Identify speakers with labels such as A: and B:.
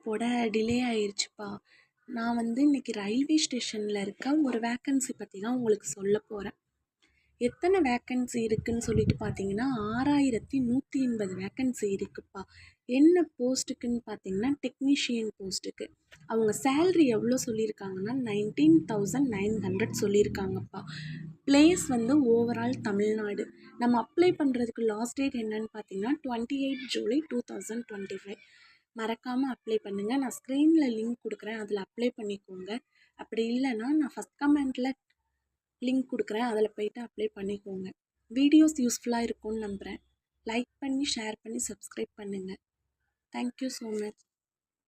A: போட டிலே ஆயிருச்சுப்பா. நான் இன்னைக்கு ரயில்வே ஸ்டேஷனில் இருக்க ஒரு வேக்கன்சி பற்றி தான் உங்களுக்கு சொல்ல போகிறேன். எத்தனை வேக்கன்சி இருக்குதுன்னு சொல்லிட்டு பார்த்தீங்கன்னா 6180 வேக்கன்சி இருக்குப்பா. என்ன போஸ்ட்டுக்குன்னு பார்த்தீங்கன்னா டெக்னீஷியன் போஸ்ட்டுக்கு. அவங்க சேல்ரி எவ்வளோ சொல்லியிருக்காங்கன்னா 19,900 சொல்லியிருக்காங்கப்பா. Place overall Tamil Nadu. நம்ம அப்ளை பண்ணுறதுக்கு லாஸ்ட் டேட் என்னன்னு பார்த்தீங்கன்னா 28 ஜூலை 2025. மறக்காமல் அப்ளை பண்ணுங்கள். நான் ஸ்க்ரீனில் லிங்க் கொடுக்குறேன், அதில் அப்ளை பண்ணிக்கோங்க. அப்படி இல்லைன்னா நான் ஃபஸ்ட் கமெண்ட்டில் லிங்க் கொடுக்குறேன், அதில் போய்ட்டு அப்ளை பண்ணிக்கோங்க. வீடியோஸ் யூஸ்ஃபுல்லாக இருக்கும்னு நம்புகிறேன். லைக் பண்ணி ஷேர் பண்ணி சப்ஸ்கிரைப் பண்ணுங்கள். Thank you so much.